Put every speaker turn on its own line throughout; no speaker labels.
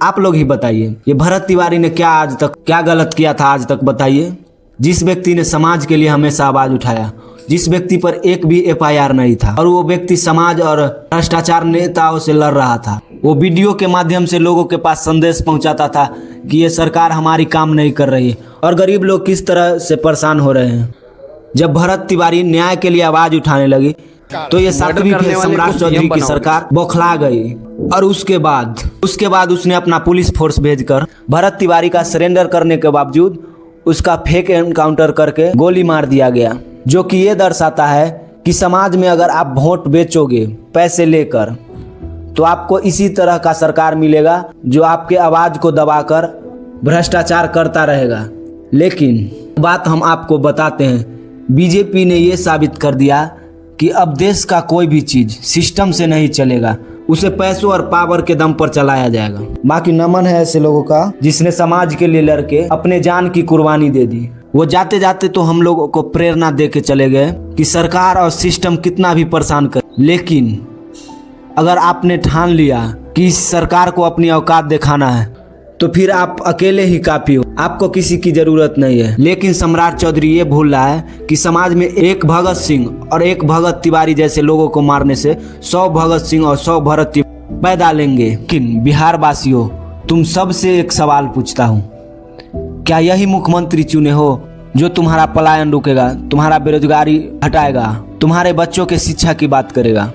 आप लोग ही बताइए, ये भरत तिवारी ने क्या गलत किया था आज तक बताइए। जिस व्यक्ति ने समाज के लिए हमेशा आवाज उठाया, जिस व्यक्ति पर एक भी FIR नहीं था, और वो व्यक्ति समाज और भ्रष्टाचार नेताओं से लड़ रहा था। वो वीडियो के माध्यम से लोगों के पास संदेश पहुंचाता था कि ये सरकार हमारी काम नहीं कर रही है और गरीब लोग किस तरह से परेशान हो रहे हैं। जब भरत तिवारी न्याय के लिए आवाज उठाने लगी तो ये 7वीं फेज सम्राट चौधरी की सरकार बौखला गई और उसके बाद उसने अपना पुलिस फोर्स भेजकर भरत तिवारी का सरेंडर करने के बावजूद उसका फेक एनकाउंटर करके गोली मार दिया गया, जो कि ये दर्शाता है कि समाज में अगर आप वोट बेचोगे पैसे लेकर तो आपको इसी तरह का सरकार मिलेगा जो आपके आवाज को दबाकर भ्रष्टाचार करता रहेगा। लेकिन बात हम आपको बताते हैं, बीजेपी ने ये साबित कर दिया कि अब देश का कोई भी चीज सिस्टम से नहीं चलेगा, उसे पैसों और पावर के दम पर चलाया जाएगा। बाकी नमन है ऐसे लोगों का जिसने समाज के लिए लड़के अपने जान की कुर्बानी दे दी। वो जाते जाते तो हम लोगों को प्रेरणा दे के चले गए कि सरकार और सिस्टम कितना भी परेशान कर, लेकिन अगर आपने ठान लिया कि इस सरकार को अपनी औकात दिखाना है तो फिर आप अकेले ही काफी हो, आपको किसी की जरूरत नहीं है। लेकिन सम्राट चौधरी ये भूल रहा है कि समाज में एक भगत सिंह और एक भगत तिवारी जैसे लोगों को मारने से 100 भगत सिंह और 100 भरत तिवारी पैदा लेंगे। लेकिन बिहार वासियों, तुम सबसे एक सवाल पूछता हूँ, क्या यही मुख्यमंत्री चुने हो जो तुम्हारा पलायन रुकेगा, तुम्हारा बेरोजगारी हटाएगा, तुम्हारे बच्चों के शिक्षा की बात करेगा,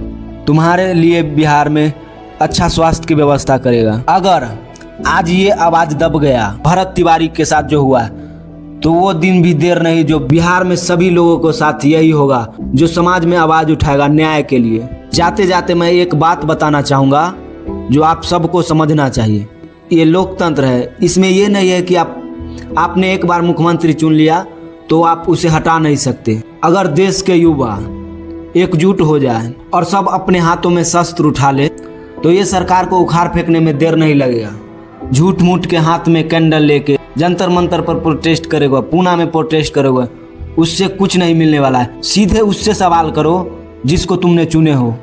तुम्हारे लिए बिहार में अच्छा स्वास्थ्य की व्यवस्था करेगा? अगर आज ये आवाज दब गया भरत तिवारी के साथ जो हुआ, तो वो दिन भी देर नहीं जो बिहार में सभी लोगों को साथ यही होगा जो समाज में आवाज उठाएगा न्याय के लिए। जाते जाते मैं एक बात बताना चाहूँगा जो आप सबको समझना चाहिए। ये लोकतंत्र है, इसमें ये नहीं है कि आपने एक बार मुख्यमंत्री चुन लिया तो आप उसे हटा नहीं सकते। अगर देश के युवा एकजुट हो जाए और सब अपने हाथों में शस्त्र उठा ले तो ये सरकार को उखाड़ फेंकने में देर नहीं लगेगा। झूठ मूठ के हाथ में कैंडल लेके जंतर मंतर पर प्रोटेस्ट करेगा, पूना में प्रोटेस्ट करेगा, उससे कुछ नहीं मिलने वाला है। सीधे उससे सवाल करो जिसको तुमने चुने हो,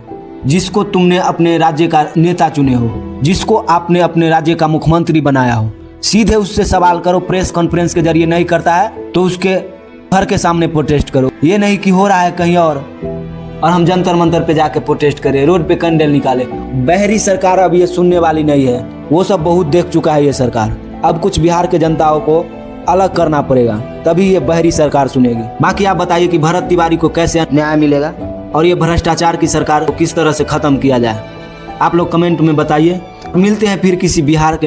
जिसको तुमने अपने राज्य का नेता चुने हो, जिसको आपने अपने राज्य का मुख्यमंत्री बनाया हो। सीधे उससे सवाल करो। प्रेस कॉन्फ्रेंस के जरिए नहीं करता है तो उसके घर के सामने प्रोटेस्ट करो। ये नहीं कि हो रहा है कहीं और हम जंतर मंतर पे जाके प्रोटेस्ट करें, रोड पे कैंडल निकाले। बहरी सरकार अब ये सुनने वाली नहीं है, वो सब बहुत देख चुका है ये सरकार। अब कुछ बिहार के जनताओं को अलग करना पड़ेगा, तभी ये बहरी सरकार सुनेगी। बाकी आप बताइए कि भरत तिवारी को कैसे न्याय मिलेगा और ये भ्रष्टाचार की सरकार को किस तरह से खत्म किया जाए। आप लोग कमेंट में बताइए। मिलते हैं फिर किसी बिहार के